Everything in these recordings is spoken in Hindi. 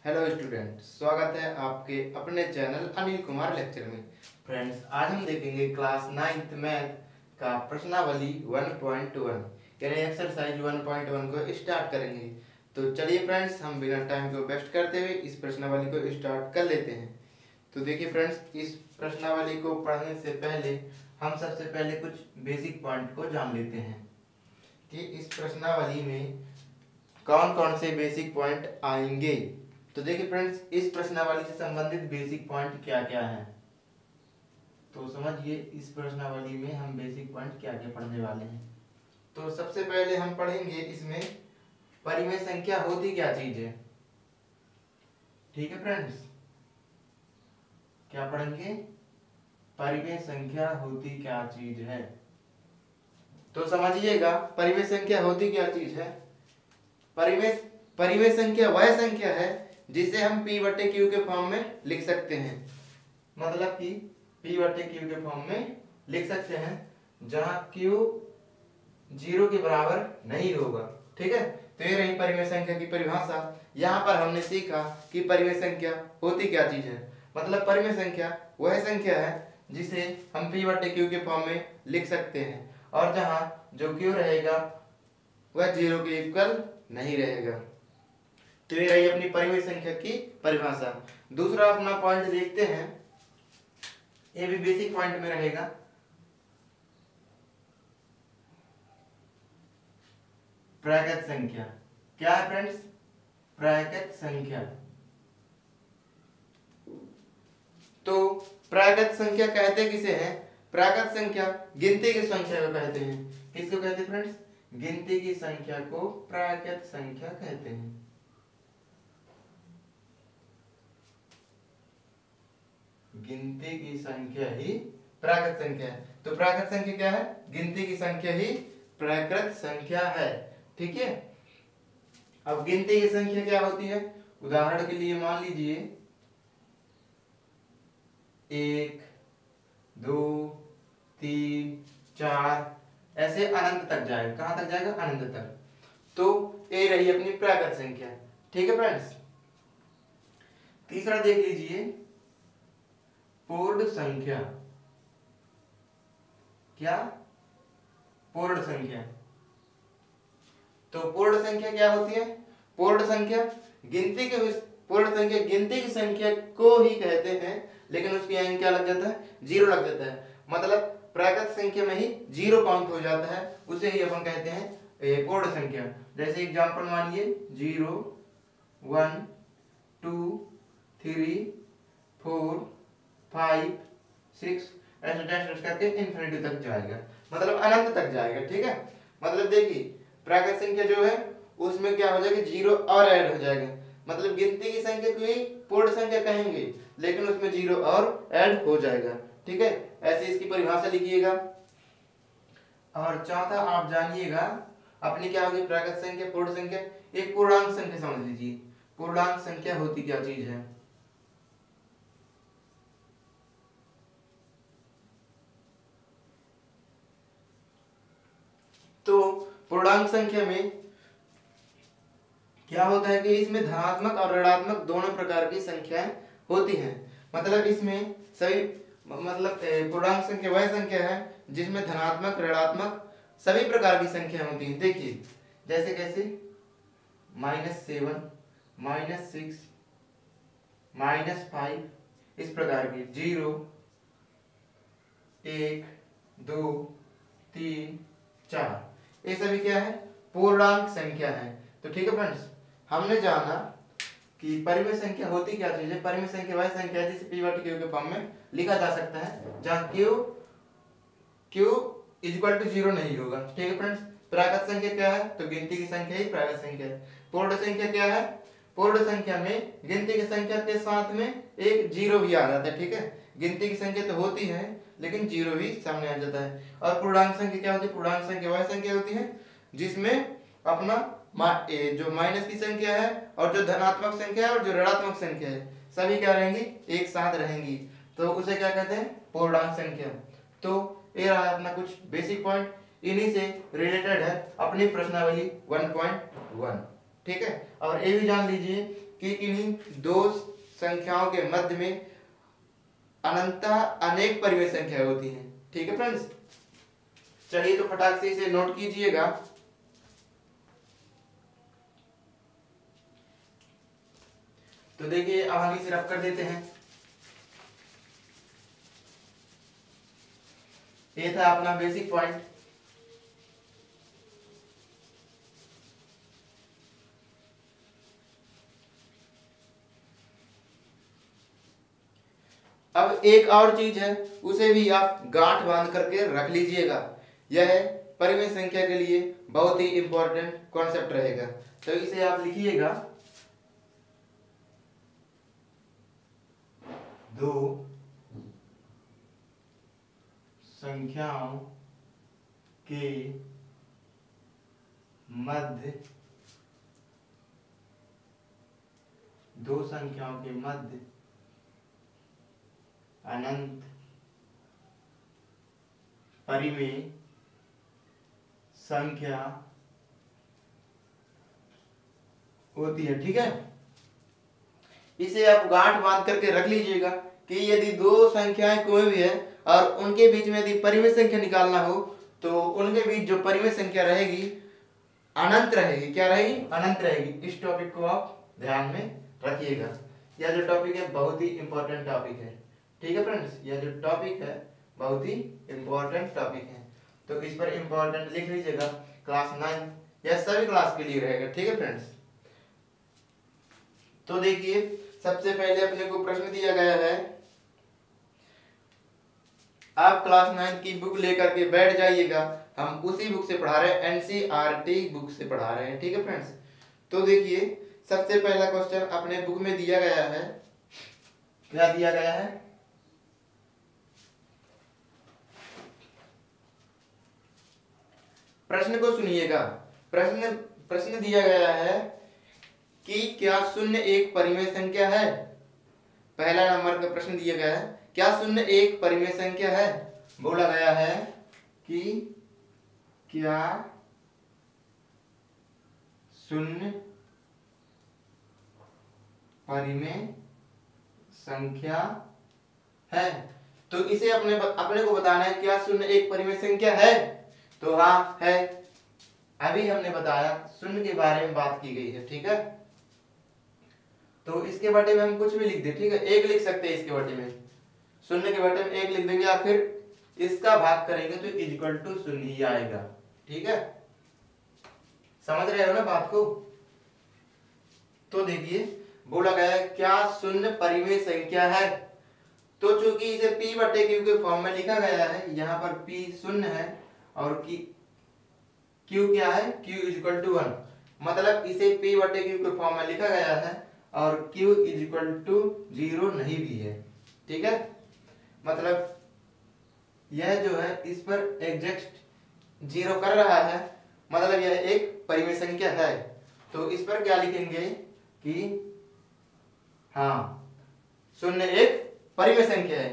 हेलो स्टूडेंट, स्वागत है आपके अपने चैनल अनिल कुमार लेक्चर में। फ्रेंड्स, आज हम देखेंगे क्लास 9th मैथ का प्रश्नावली 1.1 यानी एक्सरसाइज 1.1 को स्टार्ट करेंगे। तो चलिए फ्रेंड्स, हम बिना टाइम को वेस्ट करते हुए इस प्रश्नावली को स्टार्ट कर लेते हैं। तो देखिए फ्रेंड्स, इस प्रश्नावली को पढ़ने से पहले हम सबसे पहले कुछ बेसिक पॉइंट को जान लेते हैं कि इस प्रश्नावली में कौन कौन से बेसिक पॉइंट आएंगे। तो देखिए फ्रेंड्स, इस प्रश्नावली से संबंधित बेसिक पॉइंट क्या क्या हैं, तो समझिए इस प्रश्नावली में हम बेसिक पॉइंट क्या क्या पढ़ने वाले हैं। तो सबसे पहले हम पढ़ेंगे इसमें परिमेय संख्या होती क्या चीज है। ठीक है फ्रेंड्स, क्या पढ़ेंगे? परिमेय संख्या होती क्या चीज है। तो समझिएगा, परिमेय संख्या होती क्या चीज है। परिमेय संख्या वह संख्या है जिसे हम p/q के फॉर्म में लिख सकते हैं। मतलब कि p/q के फॉर्म में लिख सकते हैं जहां q 0 के बराबर नहीं होगा। ठीक है, तो ये रही परिमेय संख्या की परिभाषा। यहाँ पर हमने सीखा कि परिमेय संख्या होती क्या चीज है। मतलब परिमेय संख्या वह संख्या है जिसे हम p/q के फॉर्म में लिख सकते हैं और जहां जो q रहेगा वह 0 के इक्वल नहीं रहेगा। तो ये रही अपनी परिमेय संख्या की परिभाषा। दूसरा अपना पॉइंट देखते हैं, ये भी बेसिक पॉइंट में रहेगा। प्राकृत संख्या क्या है फ्रेंड्स? प्राकृत संख्या। तो प्राकृत संख्या कहते किसे हैं? प्राकृत संख्या गिनती की संख्या को कहते हैं। किसको कहते हैं फ्रेंड्स? गिनती की संख्या को प्राकृत संख्या कहते हैं। गिनती की संख्या ही प्राकृत संख्या है। तो प्राकृत संख्या क्या है? गिनती की संख्या ही प्राकृत संख्या है। ठीक है, अब गिनती की संख्या क्या होती है? उदाहरण के लिए मान लीजिए 1 2 3 4 ऐसे अनंत तक जाएगा। कहां तक जाएगा? अनंत तक। तो ये रही अपनी प्राकृत संख्या। ठीक है फ्रेंड्स, तीसरा देख लीजिए पूर्ण संख्या। क्या? पूर्ण संख्या। तो पूर्ण संख्या क्या होती है? पूर्ण संख्या गिनती की संख्या को ही कहते हैं, लेकिन उसके यहाँ क्या लग जाता है? 0 लग जाता है। मतलब प्राकृत संख्या में ही 0 काउंट हो जाता है, उसे ही अपन कहते हैं पूर्ण संख्या। जैसे एग्जांपल मानिए 0 1 2 3 4 5 6 ऐसे डैश करके इन्फिनिटी तक जाएगा, मतलब अनंत तक जाएगा। ठीक है, मतलब देखिए प्राकृत संख्या जो है उसमें क्या हो जाएगा? 0 और ऐड हो जाएगा। मतलब गिनती की संख्या को ही पूर्ण संख्या कहेंगे, लेकिन उसमें 0 और ऐड हो जाएगा। ठीक है, ऐसे इसकी परिभाषा लिखिएगा। और चौथा आप जानिएगा अपनी क्या होगी? प्राकृत संख्या, पूर्ण संख्या। एक पूर्णांक संख्या समझ लीजिए। पूर्णांक संख्या होती क्या चीज है? तो पूर्णांक संख्या में क्या होता है कि इसमें धनात्मक और ऋणात्मक दोनों प्रकार की संख्याएं होती हैं। मतलब इसमें सभी पूर्णांक संख्या वह संख्या है जिसमें धनात्मक ऋणात्मक सभी प्रकार की संख्या होती हैं। देखिए जैसे कैसे -7 -6 -5 इस प्रकार की 0 1 2 3 4 ये सभी क्या है? पूर्णांक संख्या है। तो ठीक है फ्रेंड्स, हमने जाना कि परिमेय संख्या होती क्या चीज है। परिमेय संख्या वह संख्या है जिसे p/q के फॉर्म में लिखा जा सकता है जहां q इक्वल टू 0 नहीं होगा। ठीक है फ्रेंड्स, प्राकृत संख्या क्या है? तो गिनती की संख्या ही प्राकृत संख्या है। पूर्ण संख्या क्या है? पूर्ण संख्या में गिनती की संख्या के साथ में एक 0 भी आ जाता है। ठीक है, गिनती की संख्या तो होती है लेकिन 0 भी सामने आ जाता है। और पूर्णांक संख्या क्या होती है? पूर्णांक संख्या वह संख्या होती है जिसमें अपना जो माइनस की संख्या है और जो धनात्मक संख्या है और जो ऋणात्मक संख्या है सभी क्या रहेंगी? एक साथ रहेंगी। तो उसे क्या कहते हैं? पूर्णांक संख्या। तो ये रहा अपना कुछ बेसिक पॉइंट, इन्हीं से रिलेटेड है अपनी प्रश्नावली 1.1। ठीक है, और ये भी जान लीजिए कि किन्हीं दो संख्याओं के मध्य में अनंतः अनेक परिमेय संख्या होती हैं। ठीक है फ्रेंड्स, चलिए तो फटाक से इसे नोट कीजिएगा। तो देखिए अब हम इसे रब कर देते हैं। ये था अपना बेसिक पॉइंट। अब एक और चीज है, उसे भी आप गांठ बांध करके रख लीजिएगा। यह परिमेय संख्या के लिए बहुत ही इंपॉर्टेंट कॉन्सेप्ट रहेगा। तो इसे आप लिखिएगा, दो संख्याओं के मध्य अनंत परिमेय संख्या होती है। ठीक है, इसे आप गांठ बांध करके रख लीजिएगा कि यदि दो संख्याएं कोई भी है और उनके बीच में यदि परिमेय संख्या निकालना हो तो उनके बीच जो परिमेय संख्या रहेगी अनंत रहेगी। क्या रहेगी? अनंत रहेगी। इस टॉपिक को आप ध्यान में रखिएगा। यह जो टॉपिक है बहुत ही इंपॉर्टेंट टॉपिक है। ठीक है फ्रेंड्स, यह जो टॉपिक है बहुत ही इंपॉर्टेंट टॉपिक है, तो इस पर इंपॉर्टेंट लिख लीजिएगा। क्लास 9 यह सभी क्लास के लिए रहेगा। ठीक है फ्रेंड्स, तो देखिए सबसे पहले अपने को प्रश्न दिया गया है, आप क्लास 9 की बुक लेकर के बैठ जाइएगा। हम उसी बुक से पढ़ा रहे हैं, एनसीईआरटी बुक से पढ़ा रहे हैं। ठीक है फ्रेंड्स, तो देखिए सबसे पहला क्वेश्चन अपने बुक में दिया गया है। क्या दिया गया है? प्रश्न को सुनिएगा। प्रश्न दिया गया है कि क्या शून्य एक परिमेय संख्या है। पहला नंबर का प्रश्न दिया गया है, क्या शून्य एक परिमेय संख्या है। बोला गया है कि क्या शून्य परिमेय संख्या है। तो इसे अपने को बताना है क्या शून्य एक परिमेय संख्या है। तो हाँ है, अभी हमने बताया शून्य के बारे में बात की गई है। ठीक है, तो इसके बारे में हम कुछ भी लिख दे। ठीक है, एक लिख सकते हैं इसके बारे में, शून्य के बारे में एक लिख देंगे या फिर इसका भाग करेंगे तो इक्वल टू शून्य ही आएगा। ठीक है, समझ रहे हो ना बात को। तो देखिए बोला गया है क्या शून्य परिमेय संख्या है। तो चूंकि इसे p बटे q के फॉर्म में लिखा गया है, यहाँ पर p शून्य है और q क्या है, q इक्वल टू 1, मतलब इसे p बटे q के फॉर्म में लिखा गया है और q इक्वल टू 0 नहीं भी है। ठीक है, मतलब यह जो है इस पर एग्जैक्ट 0 कर रहा है, मतलब यह एक परिमेय संख्या है। तो इस पर क्या लिखेंगे कि हाँ शून्य एक परिमेय संख्या है।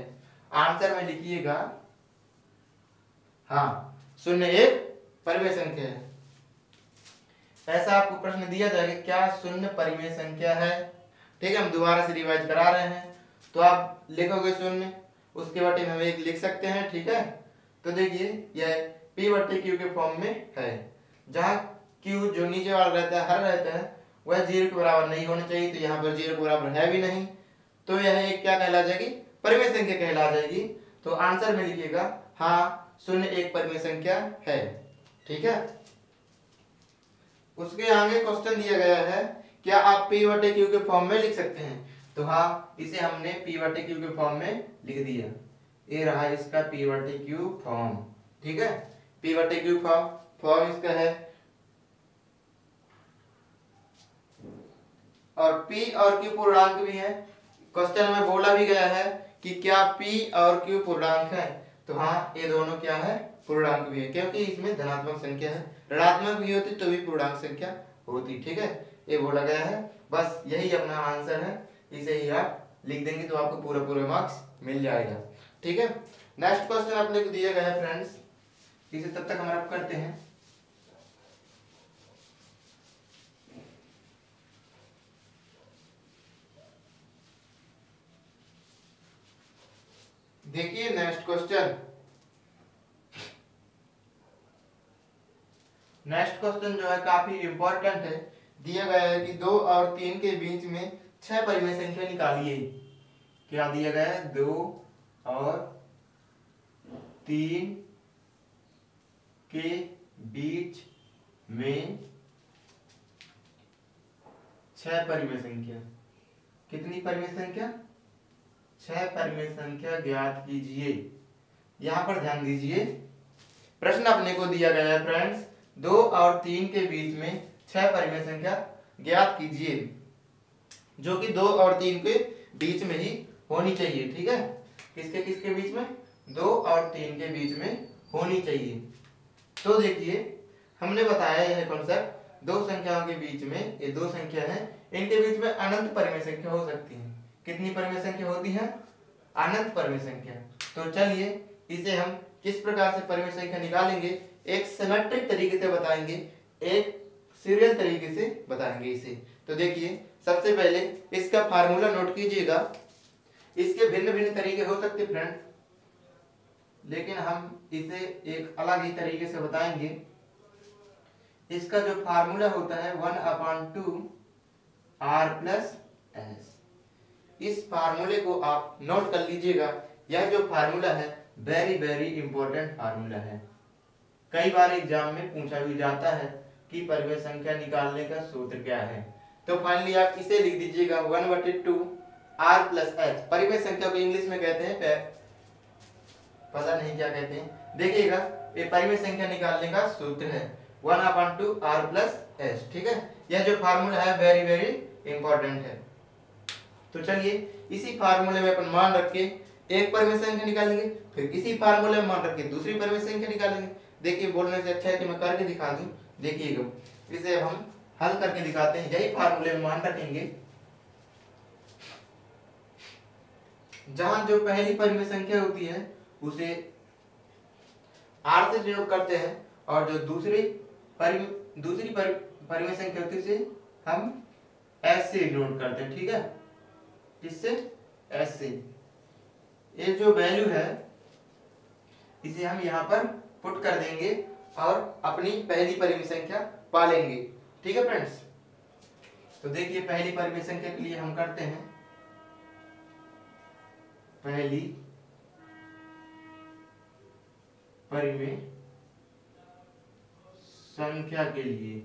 आंसर में लिखिएगा हाँ शून्य एक परिमेय संख्या है। ऐसा आपको प्रश्न दिया जाएगा क्या शून्य परिमेय संख्या है। ठीक है, हम दोबारा से रिवाइज करा रहे हैं। तो आप लिखोगे शून्य, उसके बटे में हम एक लिख सकते हैं। ठीक है, तो देखिए यह p बटे q के फॉर्म में है, जहाँ q जो नीचे वाला रहता है, हर रहता है, वह 0 के बराबर नहीं होना चाहिए। तो यहाँ पर 0 के बराबर है भी नहीं, तो यह एक क्या कहला जाएगी, परिमेय संख्या कहला जाएगी। तो आंसर में लिखिएगा हाँ शून्य एक परिमेय संख्या है। ठीक है, उसके आगे क्वेश्चन दिया गया है क्या आप p बटे q के फॉर्म में लिख सकते हैं। तो हाँ, इसे हमने p बटे q के फॉर्म में लिख दिया। ये रहा इसका p बटे q फॉर्म। ठीक है, p बटे q फॉर्म इसका है, और p और q पूर्णांक भी है। क्वेश्चन में बोला भी गया है कि क्या p और q पूर्णांक है। तो हाँ ये दोनों क्या है, पूर्णांक भी है, क्योंकि इसमें धनात्मक संख्या है। ऋणात्मक भी होती तो भी पूर्णांक संख्या होती। ठीक है, ये बोला गया है। बस यही अपना आंसर है, इसे ही आप लिख देंगे तो आपको पूरा मार्क्स मिल जाएगा। ठीक है, नेक्स्ट क्वेश्चन अपने को दिया गया है फ्रेंड्स, इसे तब तक हम रब करते हैं। देखिए नेक्स्ट क्वेश्चन। नेक्स्ट क्वेश्चन जो है काफी इंपॉर्टेंट है। दिया गया है कि 2 और 3 के बीच में 6 परिमेय संख्या निकालिए। क्या दिया गया है? 2 और 3 के बीच में 6 परिमेय संख्या। कितनी परिमेय संख्या? 6 परिमेय संख्या ज्ञात कीजिए। यहां पर ध्यान दीजिए, प्रश्न अपने को दिया गया है फ्रेंड्स, 2 और 3 के बीच में 6 परिमेय संख्या ज्ञात कीजिए, जो कि 2 और 3 के बीच में ही होनी चाहिए। ठीक है, किसके किसके बीच में? 2 और 3 के बीच में होनी चाहिए। तो देखिए, हमने बताया यह कॉन्सेप्ट, दो संख्याओं के बीच में, ये दो संख्या है, इनके बीच में अनंत परिमेय संख्या हो सकती है। कितनी परिमेय संख्या होती है? अनंत परिमेय संख्या। तो चलिए इसे हम किस प्रकार से परिमेय संख्या निकालेंगे, एक सिमेट्रिक तरीके से बताएंगे, एक सीरियल तरीके से बताएंगे इसे। तो देखिए, सबसे पहले इसका फार्मूला नोट कीजिएगा। इसके भिन्न भिन्न तरीके हो सकते फ्रेंड, लेकिन हम इसे एक अलग ही तरीके से बताएंगे। इसका जो फार्मूला होता है 1/2 r प्लस एस। इस फार्मूले को आप नोट कर लीजिएगा। यह जो फार्मूला है वेरी वेरी इंपॉर्टेंट फार्मूला है। कई बार एग्जाम में पूछा भी जाता है कि परिमेय संख्या निकालने का सूत्र क्या है। तो फाइनली आप इसे लिख दीजिएगा 1/2 r प्लस एच। परिमेय संख्या को इंग्लिश में कहते हैं, पता नहीं क्या कहते हैं, देखिएगा ये परिमेय संख्या निकालने का सूत्र है 1/2 r प्लस एच। ठीक है, यह जो फार्मूला है वेरी वेरी इंपॉर्टेंट है। तो चलिए इसी फार्मूले में अपन मान रख के एक परिमेय संख्या निकालेंगे, फिर इसी फार्मूले में मान रख के दूसरी परिमेय संख्या निकालेंगे। देखिए, बोलने से अच्छा है कि मैं करके दिखा दूं। देखिएगा, इसे हम हल करके दिखाते हैं। यही फार्मूले में मान रखेंगे। जहां जो पहली परिमेय संख्या होती है उसे r से डिनोट करते हैं, और जो दूसरी परिमेय संख्या होती है उसे हम s से डिनोट करते हैं। ठीक है, किससे? s से। ये जो वैल्यू है इसे हम यहाँ पर पुट कर देंगे और अपनी पहली परिमेय संख्या पा लेंगे। ठीक है फ्रेंड्स, तो देखिए पहली परिमेय संख्या के लिए हम करते हैं, पहली परिमेय संख्या के लिए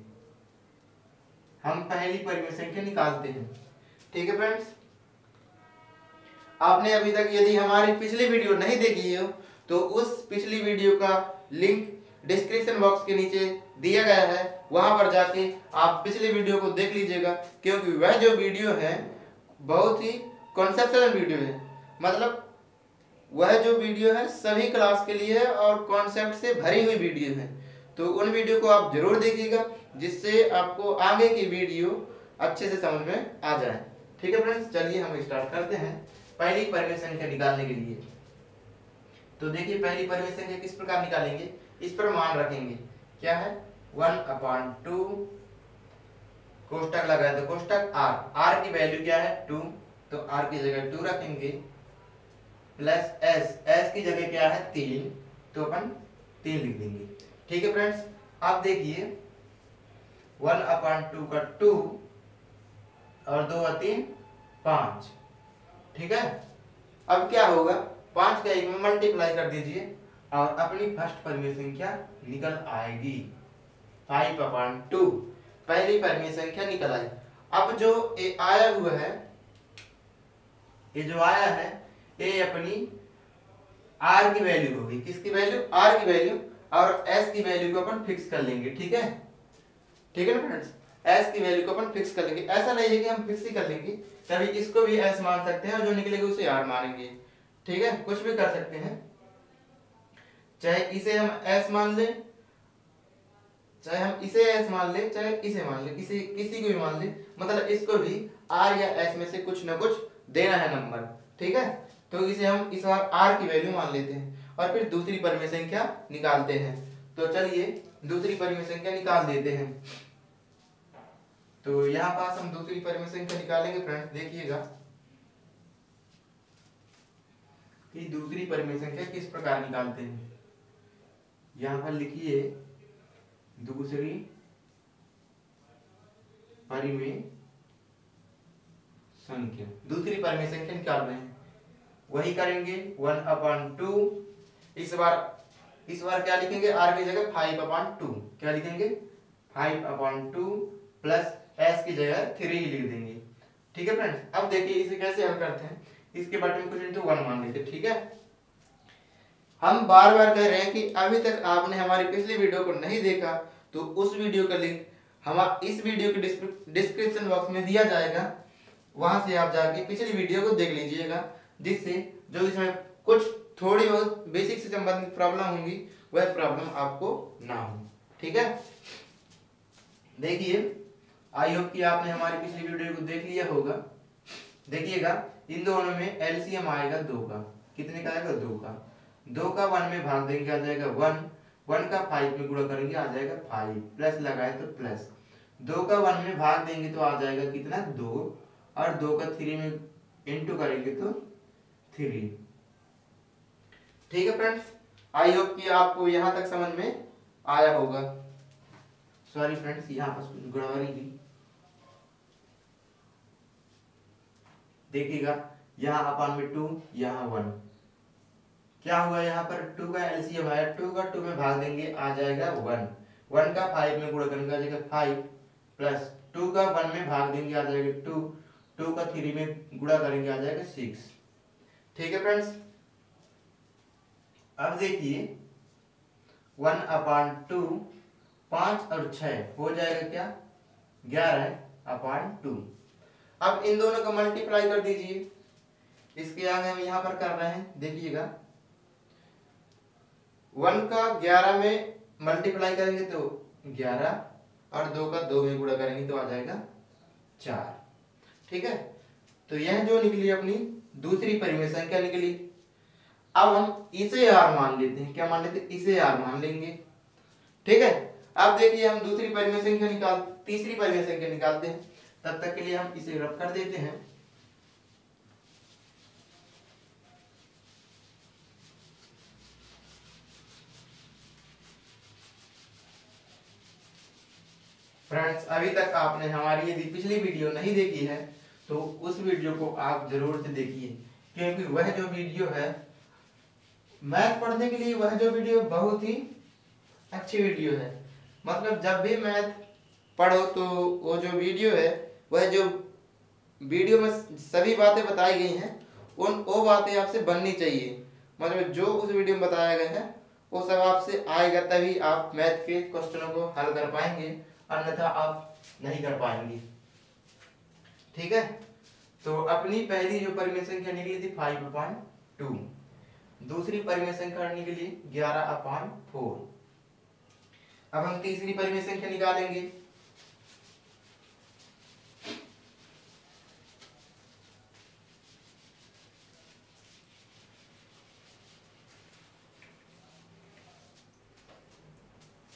हम पहली परिमेय संख्या निकालते हैं। ठीक है फ्रेंड्स, आपने अभी तक यदि हमारी पिछली वीडियो नहीं देखी हो तो उस पिछली वीडियो का लिंक डिस्क्रिप्शन बॉक्स के नीचे दिया गया है, वहां पर जाके आप पिछली वीडियो को देख लीजिएगा, क्योंकि वह जो वीडियो है बहुत ही कॉन्सेप्चुअल वीडियो है। मतलब वह जो वीडियो है सभी क्लास के लिए है और कॉन्सेप्ट से भरी हुई वीडियो है। तो उन वीडियो को आप जरूर देखिएगा, जिससे आपको आगे की वीडियो अच्छे से समझ में आ जाए। ठीक है फ्रेंड्स, चलिए हम स्टार्ट करते हैं पहली परिमेय संख्या निकालने के लिए। तो देखिए पहली परिमेय संख्या किस प्रकार निकालेंगे, इस पर मान रखेंगे। क्या है? 1/2 कोष्टक लगाए तो कोष्टक r की वैल्यू क्या है? 2, तो r की जगह 2 रखेंगे, प्लस s की जगह क्या है? 3, तो अपन 3 लिख देंगे। ठीक है फ्रेंड्स, अब देखिए 1/2 का 2 और 2 और 3 5। ठीक है, अब क्या होगा? 5 का 1 में मल्टीप्लाई कर दीजिए और अपनी फर्स्ट परिमेय संख्या निकल आएगी 5/2। पहली परिमेय संख्या निकल आई। अब जो ये आया हुआ है, ये जो आया है ये अपनी r की वैल्यू होगी। किसकी वैल्यू? r की वैल्यू, और s की वैल्यू को अपन फिक्स कर लेंगे। ठीक है, ठीक है ना फ्रेंड्स, s की वैल्यू को अपन फिक्स कर लेंगे। ऐसा नहीं है कि हम फिक्स ही कर लेंगे, कभी इसको भी s मान सकते हैं और जो निकलेगा उसे r मानेंगे। ठीक है, कुछ भी कर सकते हैं, चाहे इसे हम s मान ले, चाहे हम इसे s मान ले, चाहे इसे मान ले, किसी को भी मान ले, मतलब इसको भी r या s में से कुछ ना कुछ देना है नंबर। ठीक है, तो इसे हम इस बार r की वैल्यू मान लेते हैं और फिर दूसरी परिमेय संख्या निकालते हैं। तो चलिए दूसरी परिमेय संख्या निकाल देते हैं। तो यहाँ पास हम दूसरी परिमेय संख्या निकालेंगे फ्रेंड्स। देखिएगा कि दूसरी परिमेय संख्या किस प्रकार निकालते हैं। यहां पर लिखिए दूसरी परिमेय संख्या, दूसरी परिमेय संख्या निकाल रहे हैं, वही करेंगे 1/2। इस बार क्या लिखेंगे, r की जगह 5/2, क्या लिखेंगे 5/2 प्लस s की जगह 3 ही लिख देंगे। ठीक है फ्रेंड्स, अब देखिए इसे कैसे हल करते हैं। इसके बटे में कुछ नहीं तो 1 मान लेते। ठीक है, हम बार बार कह रहे हैं कि अभी तक आपने हमारी पिछली वीडियो को नहीं देखा तो उस वीडियो का लिंक हम इस वीडियो के डिस्क्रिप्शन बॉक्स में दिया जाएगा, वहां से आप जाके पिछली वीडियो को देख लीजिएगा, जिससे जो इसमें कुछ थोड़ी बहुत बेसिक से संबंधित प्रॉब्लम होंगी वह प्रॉब्लम आपको ना हो। ठीक है, देखिए आई होप कि आपने हमारी पिछली वीडियो को देख लिया होगा। देखिएगा इन दोनों में एलसीएम आएगा 2 का, कितने का आएगा 2 का। 2 का 1 में भाग देंगे आ जाएगा 1, 1 का 5 में गुणा करेंगे आ जाएगा 5, प्लस लगाए तो प्लस, 2 का 1 में भाग देंगे तो आ जाएगा कितना 2, और 2 का 3 में इंटू करेंगे तो 3। ठीक है फ्रेंड्स, आई होप कि आपको यहाँ तक समझ में आया होगा। सॉरी फ्रेंड्स, यहाँ पर गड़बड़ी थी। देखिएगा यहाँ अपान में 2, यहाँ 1, क्या हुआ यहाँ पर 2 का एलसीएम आया, 2 का 2 में भाग देंगे आ जाएगा 1, 1 का 5 में गुणा करेंगे आ जाएगा 5, प्लस 2 का 1 में भाग देंगे आ जाएगा 2, 2 का 3 में गुणा करेंगे आ जाएगा 6। ठीक है फ्रेंड्स, अब देखिए 1/2, 5 और 6 हो जाएगा क्या 11/2। अब इन दोनों का मल्टीप्लाई कर दीजिए, इसके आगे हम यहाँ पर कर रहे हैं। देखिएगा 1 का 11 में मल्टीप्लाई करेंगे तो 11, और 2 का 2 में गुणा करेंगे तो आ जाएगा 4। ठीक है, तो यह जो निकली अपनी दूसरी परिमेय संख्या निकली। अब हम इसे r मान लेते हैं, क्या मान लेते हैं, इसे r मान लेंगे। ठीक है, अब देखिए हम तीसरी परिमेय संख्या निकालते हैं। तब तक के लिए हम इसे रब कर देते हैं। फ्रेंड्स, अभी तक आपने हमारी यदि पिछली वीडियो नहीं देखी है तो उस वीडियो को आप जरूर से देखिए, क्योंकि वह जो वीडियो है मैथ पढ़ने के लिए, वह जो वीडियो बहुत ही अच्छी वीडियो है। मतलब जब भी मैथ पढ़ो तो वो जो वीडियो है, वह जो वीडियो में सभी बातें बताई गई हैं वो बातें आपसे बननी चाहिए। मतलब जो उस वीडियो में बताया गया है वो सब आपसे आएगा, तभी आप मैथ के क्वेश्चनों को हल कर पाएंगे, अन्यथा आप नहीं कर पाएंगे। ठीक है, तो अपनी पहली जो परिमेय संख्या निकली थी 5/2, दूसरी परिमेय संख्या निकली 11/4। अब हम तीसरी परिमेय संख्या निकालेंगे।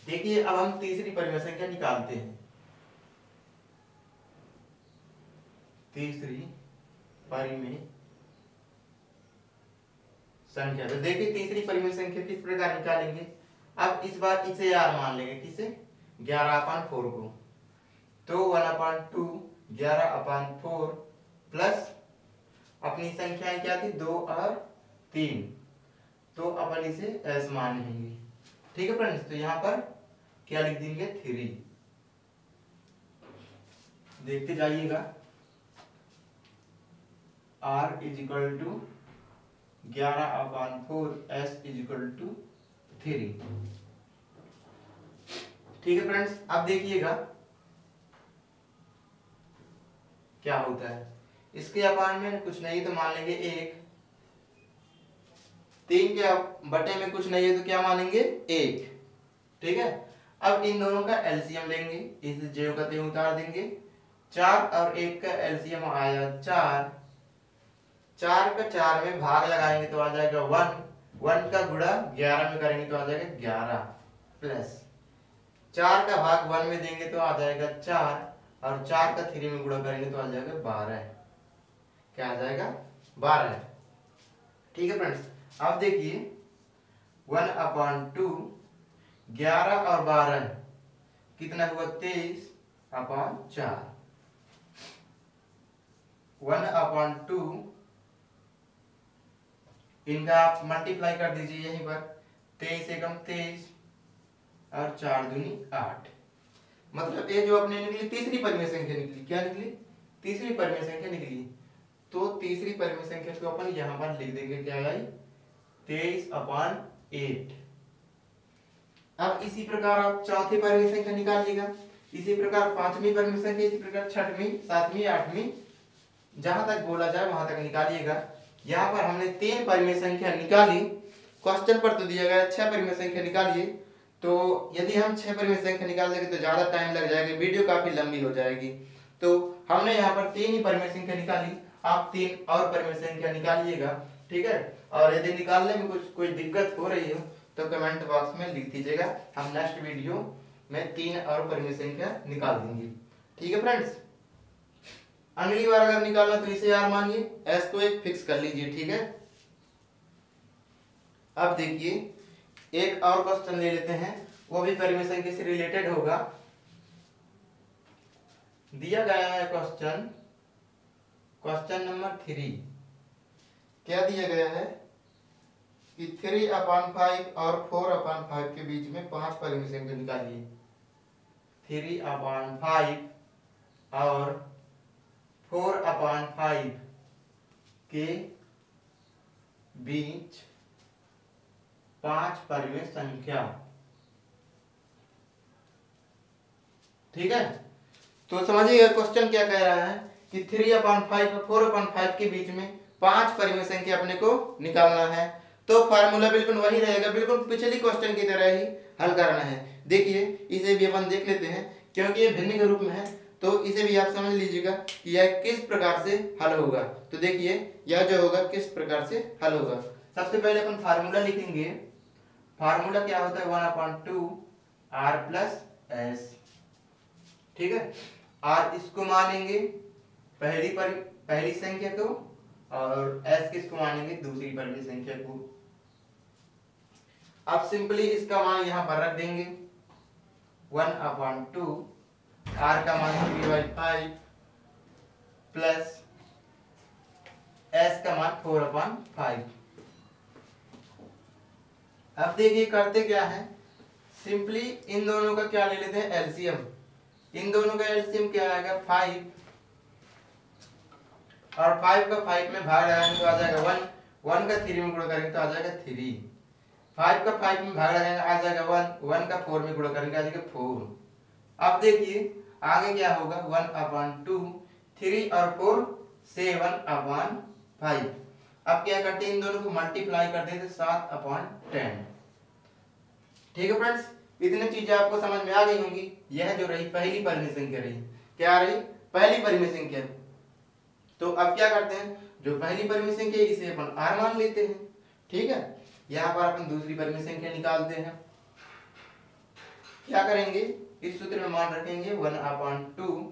देखिए अब हम तीसरी परिमेय संख्या निकालते हैं। तीसरी परिमेय संख्या, तो देखिए तीसरी परिमेय संख्या किस प्रकार निकालेंगे। अब इस बार इसे r मान लेंगे, किसे 11/4 को। तो 1/2 11/4 प्लस अपनी संख्याएं क्या थी 2 और 3, तो अपन इसे s मान लेंगे। ठीक है फ्रेंड्स, तो यहाँ पर क्या लिख देंगे 3। देखते जाइएगा r = 11/4, s = 3। ठीक है फ्रेंड्स, अब देखिएगा क्या होता है। इसके अपान में कुछ नहीं तो मान लेंगे 1, 3 के बटे में कुछ नहीं है तो क्या मानेंगे 1। ठीक है, अब इन दोनों का एलसीएम लेंगे, इस ज्यों का त्यों उतार देंगे। 4 और 1 का एलसीएम आया 4, 4 का 4 में भाग लगाएंगे तो आ जाएगा 1, 1 का गुणा 11 में करेंगे तो आ जाएगा 11, प्लस 4 का भाग 1 में देंगे तो आ जाएगा 4, और 4 का 3 में गुणा करेंगे तो आ जाएगा 12। क्या आ जाएगा 12। ठीक है फ्रेंड्स, अब देखिए 1/2, 11 और 12 कितना हुआ 23/4। 1/2 इनका आप मल्टीप्लाई कर दीजिए यहीं पर, 23 एकम 23 और 4 दूनी 8। मतलब ये जो अपने निकली तीसरी परिमेय संख्या निकली, क्या निकली? तीसरी परिमेय संख्या निकली। तो तीसरी परिमेय संख्या को अपन यहां पर लिख देंगे, क्या आई? 23/8। अब इसी प्रकार आप चौथी परिमेय संख्या निकालिएगा, इसी प्रकार पांचवी परिमेय संख्या, इसी प्रकार छठवीं, सातवीं, आठवीं, जहां तक बोला जाए वहां तक निकालिएगा। यहाँ पर हमने 3 परिमेय संख्या निकाली, क्वेश्चन पर तो दिया गया 6 परिमेय संख्या निकालिए। तो यदि हम 6 परिमेय संख्या निकाल देंगे तो ज्यादा टाइम लग जाएगा, वीडियो काफी लंबी हो जाएगी। तो हमने यहाँ पर 3 ही परिमेय संख्या निकाली, आप 3 और परिमेय संख्या निकालिएगा, ठीक है। और यदि निकालने में कोई दिक्कत हो रही हो तो कमेंट बॉक्स में लिख दीजिएगा, हम नेक्स्ट वीडियो में 3 और परिमेय संख्या निकाल देंगे, ठीक है फ्रेंड्स। अगली बार अगर निकालना तो इसे यार मानिए, एस को एक फिक्स कर लीजिए, ठीक है। अब देखिए एक और क्वेश्चन ले लेते हैं, वो भी परिमेय संख्या से रिलेटेड होगा। दिया गया है क्वेश्चन नंबर 3। क्या दिया गया है कि 3/5 और 4/5 के बीच में 5 परिमेय संख्या निकालिए। 3/5 और 4/5 के बीच 5 परिमेय संख्या, ठीक है। तो समझिएगा क्वेश्चन क्या कह रहा है कि 3/5 और 4/5 के बीच में 5 परिमेय संख्या अपने को निकालना है। तो फार्मूला बिल्कुल वही रहेगा, बिल्कुल पिछली क्वेश्चन की तरह ही हल करना है। देखिए इसे भी अपन देख लेते हैं, क्योंकि ये भिन्न के रूप में है तो इसे भी आप समझ लीजिएगा कि यह किस प्रकार से हल होगा। तो देखिए यह जो होगा किस प्रकार से हल होगा। सबसे पहले अपन फार्मूला लिखेंगे। फार्मूला क्या होता है? 1/2 r प्लस एस, ठीक है। r इसको मानेंगे पहली संख्या को, और s किसको मानेंगे? दूसरी परिमेय संख्या को। अब सिंपली इसका मान यहां पर रख देंगे, 1/2 r का मान 3/5 प्लस s का मान 4/5। अब देखिए करते क्या है, सिंपली इन दोनों का क्या ले लेते हैं? एलसीएम। इन दोनों का एलसीएम क्या आएगा? 5, और 5 का 5 में भाग लगाएंगे तो आ जाएगा 1, 1 का 3 में गुणा करेंगे तो आ जाएगा 3, 5 का 5 में भाग लगाएंगे आ जाएगा 1, 1 का 4 में गुणा करेंगे आ जाएगा 4। अब देखिए आगे क्या होगा? 1/2, 3 और 4 7/5। अब क्या करते हैं? इन दोनों को मल्टीप्लाई कर देते 7/10, ठीक है फ्रेंड्स। इतनी चीजें आपको समझ में आ गई होंगी। यह जो रही पहली परिमेय संख्या रही, क्या रही? पहली परिमेय संख्या। तो अब क्या करते हैं, जो पहली परिमेय संख्या इसे अपन r मान लेते हैं, ठीक है। यहाँ पर अपन दूसरी परिमेय संख्या निकालते हैं। क्या करेंगे? इस सूत्र में मान रखेंगे 1/2।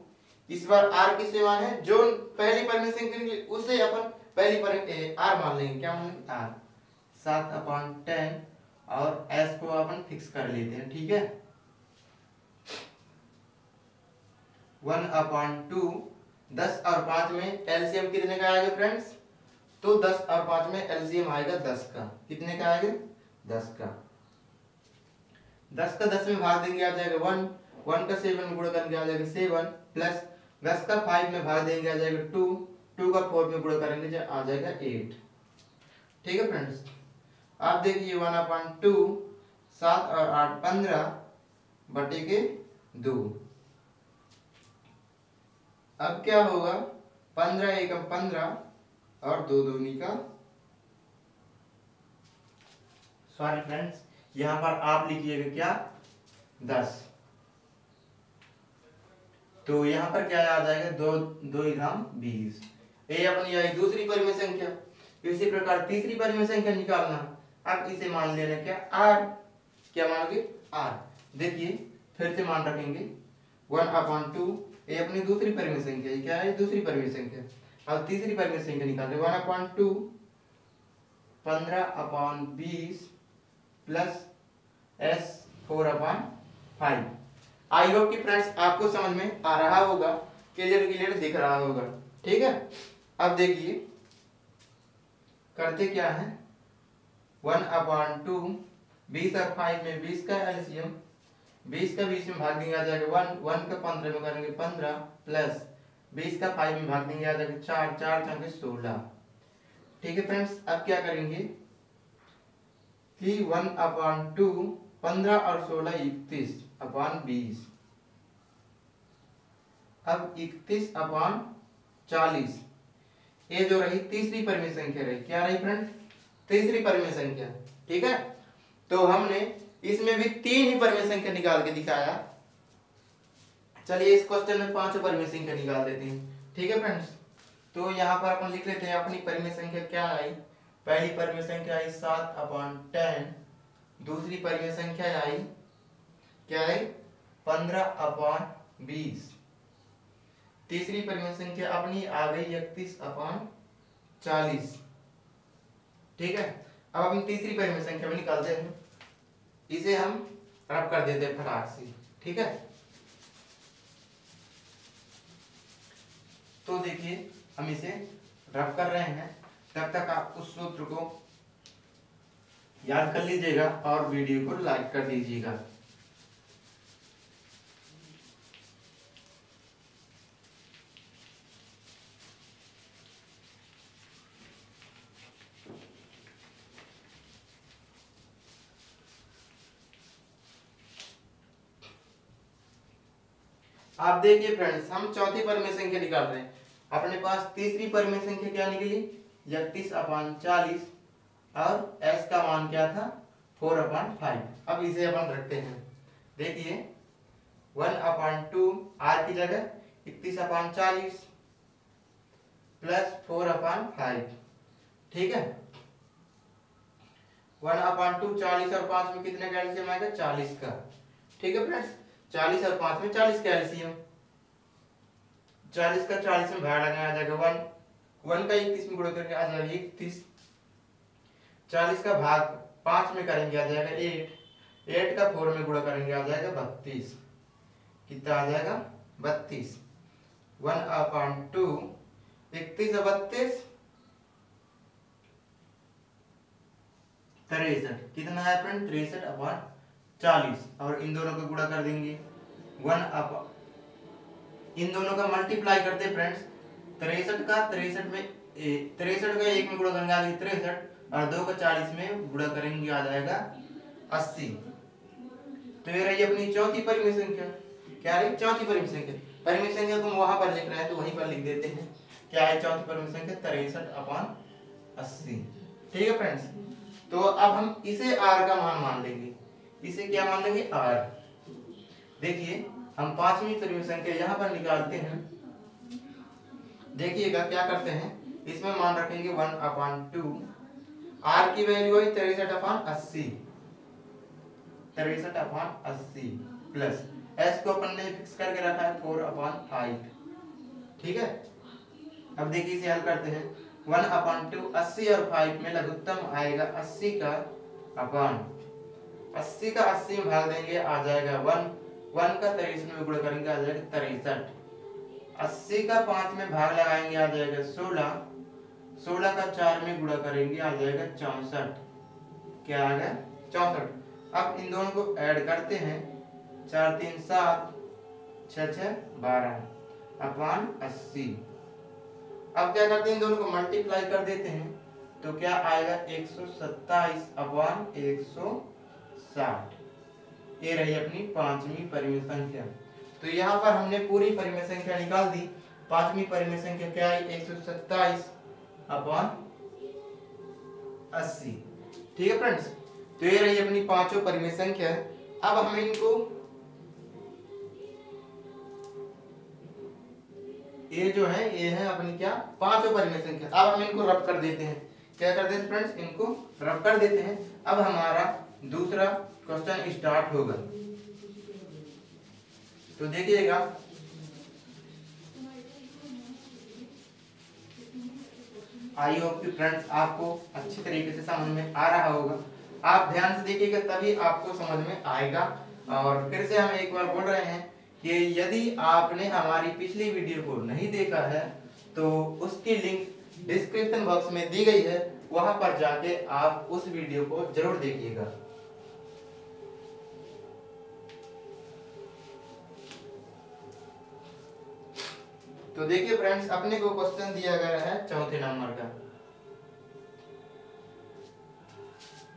इस बार r किससे मान है? जो पहली परिमेय संख्या निकली उसे अपन पहली परिमेय r मान लेंगे। क्या मान लेंगे? r। 7/10 और s को अपन फिक्स कर लेते हैं, ठीक है। 1/2, 10 और 5 में एलसीएम कितने का आएगा फ्रेंड्स? तो 10 और 5 में एलसीएम आएगा 10 का। कितने का आएगा? 10 का। 10 का 10 में भाग देंगे आ जाएगा 1, 1 का 7 में गुणा करके आ जाएगा 7, प्लस 10 का 5 में भाग देंगे आ जाएगा 2, 2 का 4 में गुणा करेंगे आ जाएगा 8, ठीक है फ्रेंड्स। आप देखिए 1/2, 7 और 8 15 बटे के 2। अब क्या होगा? 15 एकम 15 और 2 दूनी का, सॉरी फ्रेंड्स, यहां पर आप लिखिएगा क्या? 10। तो यहां पर क्या आ जाएगा? 2 एकम 20। ये अपनी आई दूसरी परिमेय संख्या। इसी प्रकार तीसरी परिमेय संख्या निकालना। अब इसे मान लेना क्या? r। क्या मानोगे? r। देखिए फिर से मान रखेंगे 1/2, ये अपनी दूसरी परिमेय संख्या है। क्या है? दूसरी परिमेय संख्या। अब तीसरी परिमेय संख्या निकाल रहे 1/2 15/20 प्लस S 4/5। आई होप कि फ्रेंड्स आपको समझ में आ रहा होगा, क्लियर दिख रहा होगा। ठीक है, अब देखिए करते क्या है, 1/2, 20 और 5 में 20 का एलसीएम, 20 का 20 में भाग देंगे आ जाएगा 1, 1 का 15 में करेंगे 15 प्लस 20 का 5 में भाग देंगे आ जाएगा 4, 4 चौके 16। ठीक है फ्रेंड्स, अब क्या करेंगे कि 1/2, 15 और 16 31/20। अब 31/40, ये जो रही तीसरी परिमेय संख्या रही, क्या रही फ्रेंड, तीसरी परिमेय संख्या। ठीक है, तो हमने इसमें भी 3 ही परिमेय संख्या निकाल के दिखाया। चलिए इस क्वेश्चन में 5 परिमेय संख्या निकाल देते हैं। ठीक है फ्रेंड्स, तो यहाँ पर अपन लिख लेते हैं अपनी परिमेय संख्या क्या आई। पहली परिमेय संख्या आई 7/10, दूसरी परिमेय संख्या आई क्या है 15/20, तीसरी परिमेय संख्या अपनी आ गई 31/40। ठीक है, अब अपनी तीसरी परिमेय संख्या में निकालते हैं, इसे हम रब कर देते हैं फटाक से। ठीक है, तो देखिए हम इसे रब कर रहे हैं, तब तक आप उस सूत्र को याद कर लीजिएगा और वीडियो को लाइक कर दीजिएगा। आप देखिए फ्रेंड्स, हम चौथी परिमेय संख्या निकाल रहे हैं। अपने पास तीसरी परिमेय संख्या क्या निकली 31/40 और s का मान क्या था 4/5। अब इसे अपन रखते हैं, देखिए 1/2 r की जगह 31/40 प्लस 4/5। ठीक है, 1/2 40 और 5 में कितने का एलसीएम आएगा 40 का। ठीक है फ्रेंड्स, 40 और 5 में 40 का एलसीएम, 40 का 40 में भाग लगाया आ जाएगा 1 का 31 में गुणा करके आ जाएगा 31, 40 का भाग 5 में करेंगे आ जाएगा 8 का 4 में गुणा करेंगे आ जाएगा 32। कितना आ जाएगा 32। 1/2 31 और 32 63, कितना है फ्रेंड 63/40, और इन दोनों को गुणा कर देंगे इन दोनों का मल्टीप्लाई करते फ्रेंड्स, 63 का 63 में 63 का 1 में गुणा करेंगे आ जाएगा 63 और 2 का 40 में गुणा करेंगे आ जाएगा 80। तो ये रही अपनी चौथी परिमेय संख्या। क्या रही चौथी परिमेय संख्या। परिमेय संख्या को वहां पर लिख रहे हैं तो वहीं पर लिख देते हैं, क्या है चौथी परिमेय संख्या 63/80। ठीक है फ्रेंड्स, तो अब हम इसे r का मान लेंगे, इसे क्या मान लेंगे r। देखिए हम पांचवी परिमेय संख्या यहाँ पर निकालते हैं, देखिएगा क्या करते हैं, इसमें मान रखेंगे 1/2, r की वैल्यू है 63/80, 63/80 प्लस s को अपन ने फिक्स करके रखा है 4/5। ठीक है, अब देखिए इसे हल करते हैं, 1/2 80 और 5 में लघुत्तम आएगा 80 का 80 में भाग देंगे आ जाएगा 1 का 63 में गुणा करेंगे आ जाएगा 63, 80 का 5 में भाग लगाएंगे आ जाएगा 16 का 4 में गुणा करेंगे आ जाएगा 64। क्या आ गया 64। अब इन दोनों को ऐड करते हैं, 4 3 7 6 6 12/80। अब क्या करते हैं, इन दोनों को मल्टीप्लाई कर देते हैं, तो क्या आएगा 127/160। ये रही अपनी पांचवी परिमेय संख्या। तो यहाँ पर हमने पूरी परिमेय संख्या निकाल दी। पांचवी परिमेय संख्या क्या आई 127/80। ठीक है फ्रेंड्स, तो ये रही अपनी पांचों परिमेय संख्या। अब हम इनको ये जो है ये है अपनी क्या पांचों परिमेय संख्या। अब हम इनको रब कर देते हैं, क्या कर देते हैं फ्रेंड्स, इनको रब कर देते हैं। अब हमारा दूसरा क्वेश्चन स्टार्ट होगा। तो देखिएगा, आई होप कि फ्रेंड्स आपको अच्छी तरीके से समझ में आ रहा होगा। आप ध्यान से देखिएगा तभी आपको समझ में आएगा। और फिर से हम एक बार बोल रहे हैं कि यदि आपने हमारी पिछली वीडियो को नहीं देखा है तो उसकी लिंक डिस्क्रिप्शन बॉक्स में दी गई है, वहां पर जाके आप उस वीडियो को जरूर देखिएगा। तो देखिए फ्रेंड्स, अपने को क्वेश्चन दिया गया है चौथे नंबर का।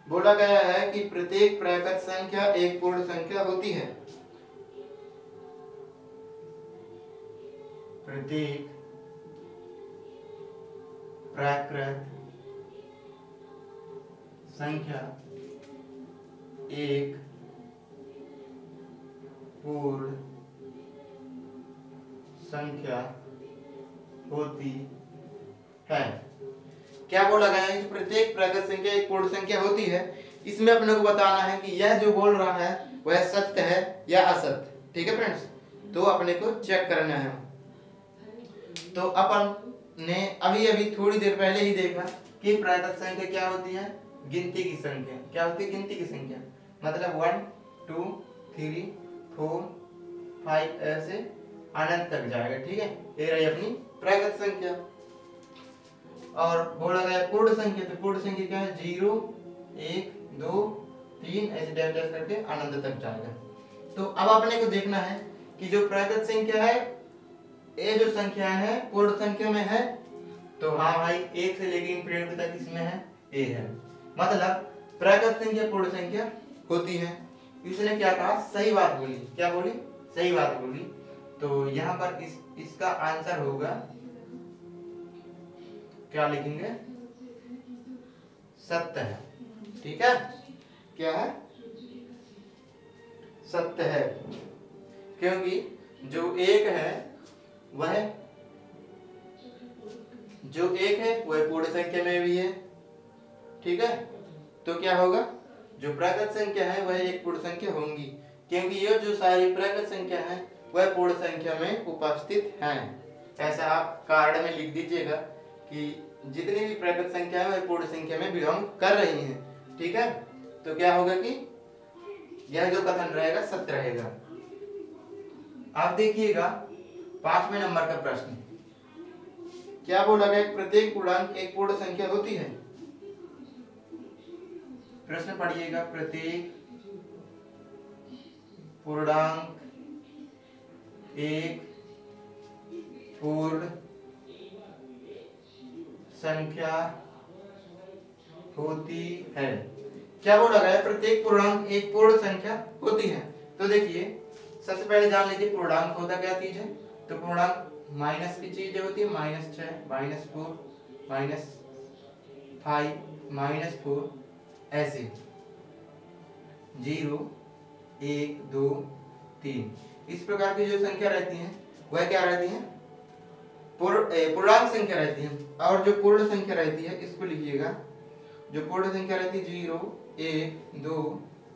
बोला गया है कि प्रत्येक प्राकृत संख्या एक पूर्ण संख्या होती है। प्रत्येक प्राकृत संख्या एक पूर्ण संख्या होती है। क्या बोला गया है कि प्रत्येक प्राकृत संख्या एक पूर्ण संख्या होती है। इसमें अपने को बताना है कि यह जो बोल रहा है वह सत्य है या असत्य। ठीक है फ्रेंड्स, तो अपने को चेक करना है। तो अपन ने अभी अभी थोड़ी देर पहले ही देखा कि प्राकृत संख्या क्या होती है, गिनती की संख्या। क्या होती है? गिनती की संख्या। मतलब 1 2 3 4 5 ऐसे अनंत तक जाएगा। ठीक है, ये रही अपनी प्राकृत संख्या। और बोला गया पूर्ण संख्या, तो पूर्ण संख्या क्या है? 0 1 2 3 ऐसे डैश डैश करके अनंत तक जाएगा। तो अब अपने को देखना है कि जो प्राकृत संख्या है, ये जो संख्या है पूर्ण संख्या में है। तो हाँ भाई, 1 से लेकर इंफिनिटी तक इसमें है, ए है। मतलब प्राकृत संख्या पूर्ण संख्या होती है। इसने क्या कहा? सही बात बोली। क्या बोली? सही बात बोली। तो यहाँ पर इसका आंसर होगा, क्या लिखेंगे? सत्य है। ठीक है, क्या है? सत्य है, क्योंकि जो एक है वह पूर्ण संख्या में भी है। ठीक है, तो क्या होगा? जो प्राकृत संख्या है वह एक पूर्ण संख्या होंगी, क्योंकि ये जो सारी प्राकृत संख्या है वह पूर्ण संख्या में उपस्थित हैं। ऐसा आप कार्ड में लिख दीजिएगा कि जितनी भी प्राकृत संख्या है वह पूर्ण संख्या में बिलोंग कर रही हैं। ठीक है, तो क्या होगा कि यह जो कथन रहेगा सत्य रहेगा। आप देखिएगा 5वें नंबर का प्रश्न। क्या बोला गया? प्रत्येक पूर्णांक एक पूर्ण संख्या होती है। प्रश्न पढ़िएगा, प्रत्येक पूर्णांक एक पूर्ण संख्या होती है। क्या बोला गया? प्रत्येक पूर्णांक एक पूर्ण संख्या होती है। तो देखिए, सबसे पहले जान लीजिए पूर्णांक होता क्या चीज है। तो पूर्णांक माइनस की चीज होती है, -6 -4 -5 -4 ऐसे 0 1 2 3 इस प्रकार की जो संख्या रहती है वह क्या रहती है? पूर्णांक संख्या रहती है। और जो पूर्ण संख्या रहती है इसको लिखिएगा, जो पूर्ण संख्या रहती है 0 1 2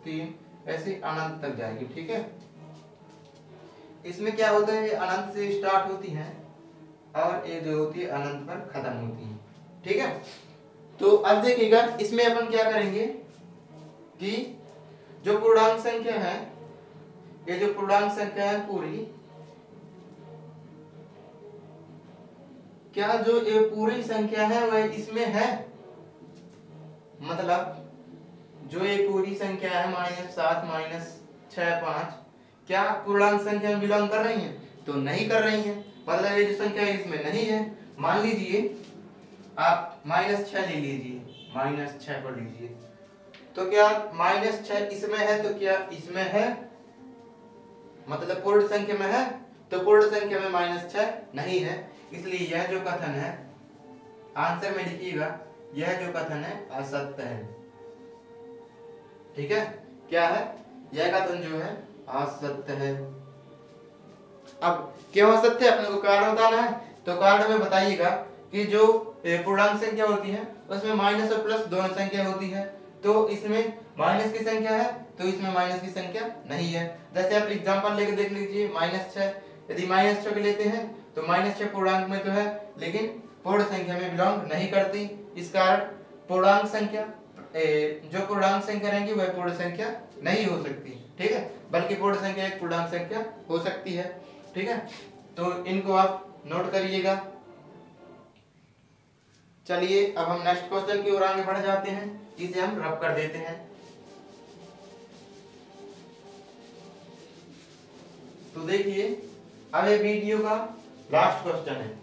3 ऐसे अनंत तक जाएगी। ठीक है, इसमें क्या होता है? अनंत से स्टार्ट होती है और ये जो होती है अनंत पर खत्म होती है। ठीक है, तो अब देखिएगा इसमें अपन क्या करेंगे कि जो पूर्णांक संख्या है, ये जो पूर्णांक संख्या है पूरी, क्या जो ये पूरी संख्या है वह इसमें है? मतलब जो ये पूरी संख्या है -7 -6 5 क्या पूर्णांक संख्या में बिलोंग कर रही हैं? तो नहीं कर रही हैं। मतलब ये जो संख्या है इसमें नहीं है। मान लीजिए आप -6 ले लीजिए, -6 पर लीजिए, तो क्या -6 इसमें है? तो क्या इसमें है? मतलब पूर्ण संख्या में है। तो पूर्ण संख्या में -6 नहीं है, इसलिए यह जो कथन है आंसर में लिखिएगा, यह जो कथन है असत्य है। ठीक है, क्या है? यह कथन जो है असत्य है। अब क्यों असत्य है अपने को कारण बताना है। तो कारण में बताइएगा कि जो पूर्णांक संख्या होती है उसमें माइनस और प्लस दोनों संख्या होती है। तो इसमें माइनस की संख्या है, तो इसमें माइनस की संख्या नहीं है। जैसे आप एग्जांपल लेके देख लीजिए, -6 यदि -6 को लेते हैं तो -6 पूर्णांक में तो है, लेकिन पूर्ण संख्या में बिलोंग नहीं करती। इस कारण पूर्णांक संख्या जो पूर्णांक संख्या रहेंगी वह पूर्ण संख्या नहीं हो सकती, ठीक है, बल्कि पूर्ण संख्या एक पूर्णांक संख्या हो सकती है, ठीक है। तो इनको आप नोट करिएगा। चलिए अब हम नेक्स्ट क्वेश्चन की ओर आगे बढ़ जाते हैं, इसे हम रब कर देते हैं। तो देखिए अब ये वीडियो का लास्ट क्वेश्चन है।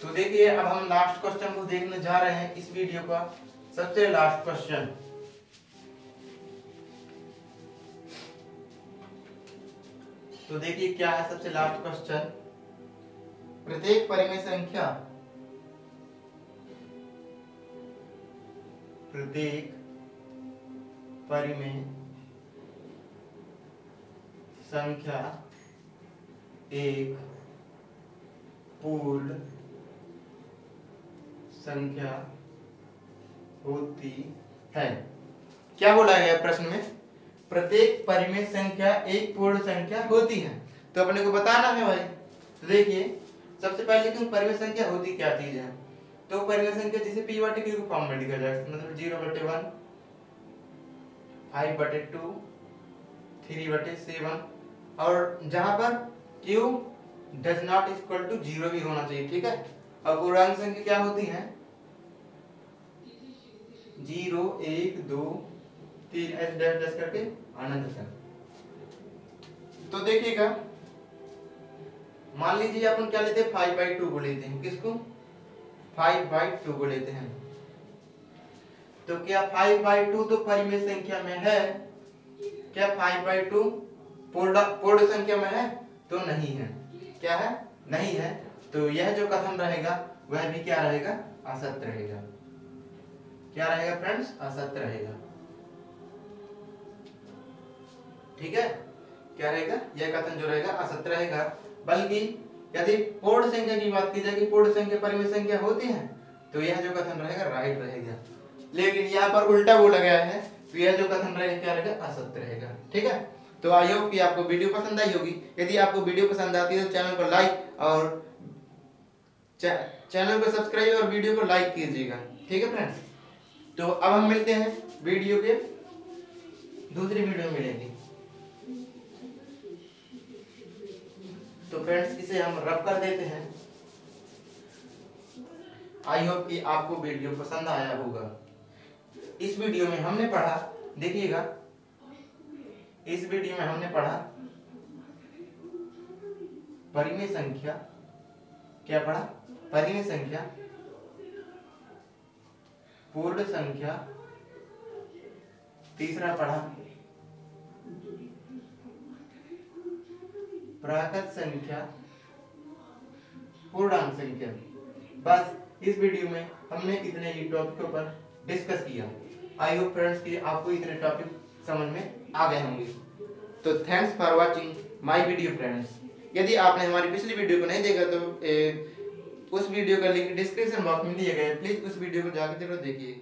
तो देखिए अब हम लास्ट क्वेश्चन को देखने जा रहे हैं, इस वीडियो का सबसे लास्ट क्वेश्चन। तो देखिए क्या है सबसे लास्ट क्वेश्चन। प्रत्येक परिमेय संख्या एक पूर्ण संख्या होती है। क्या बोला गया प्रश्न में? प्रत्येक परिमेय संख्या एक पूर्ण संख्या होती है। तो अपने को बताना है भाई। तो देखिए सबसे पहले कि परिमेय संख्या होती क्या चीज है। तो परिमेय संख्या जिसे p बटे q के फॉर्म में लिखा जाए, मतलब 0/1, 5/2, 3/7, और जहां पर q does not equal to 0 भी होना चाहिए, ठीक है। अब पूर्णांक संख्या क्या होती है? 0, 1, 2, 3 ऐसे डैश डैश करके अनंत तक। तो देखिएगा मान लीजिए अपन क्या लेते हैं, 5/2 को लेते हैं। किसको? 5/2 को लेते हैं। तो क्या 5/2 तो परिमेय संख्या में है? क्या 5/2 पूर्ण संख्या में है? तो नहीं है। क्या है? नहीं है। तो यह जो कथन रहेगा वह भी क्या रहेगा? असत्य रहेगा। क्या रहेगा फ्रेंड्स? असत्य रहेगा, ठीक है। क्या रहेगा? यह कथन जो रहेगा असत्य रहेगा। बल्कि यदि पूर्ण संख्या की बात की जाए कि पूर्ण संख्या परिमेय संख्या होती है, तो यह जो कथन रहेगा राइट रहेगा। लेकिन यहाँ पर उल्टा बोला गया है, तो यह जो कथन रहेगा क्या रहेगा? असत्य रहेगा, ठीक है। तो आई होप कि आपको वीडियो पसंद आई होगी। यदि आपको वीडियो पसंद आती है तो चैनल को लाइक और चैनल को सब्सक्राइब और वीडियो को लाइक कीजिएगा, ठीक है फ्रेंड्स। तो अब हम मिलते हैं वीडियो के दूसरी वीडियो में मिलेंगे। तो फ्रेंड्स इसे हम रब कर देते हैं। आई होप कि आपको वीडियो पसंद आया होगा। इस वीडियो में हमने पढ़ा, देखिएगा इस वीडियो में हमने पढ़ा परिमेय संख्या। क्या पढ़ा? परिमेय संख्या, पूर्ण संख्या, तीसरा पढ़ा प्राकृत संख्या, पूर्णांक संख्या। बस इस वीडियो में हमने इतने ही टॉपिकों पर डिस्कस किया। आई होप फ्रेंड्स कि आपको इतने टॉपिक समझ में आ गए होंगे। तो thanks for watching my video friends. यदि आपने हमारी पिछली वीडियो को नहीं देखा तो उस वीडियो का लिंक डिस्क्रिप्शन बॉक्स में दिया गया है, प्लीज उस वीडियो को जाकर जरूर देखिए।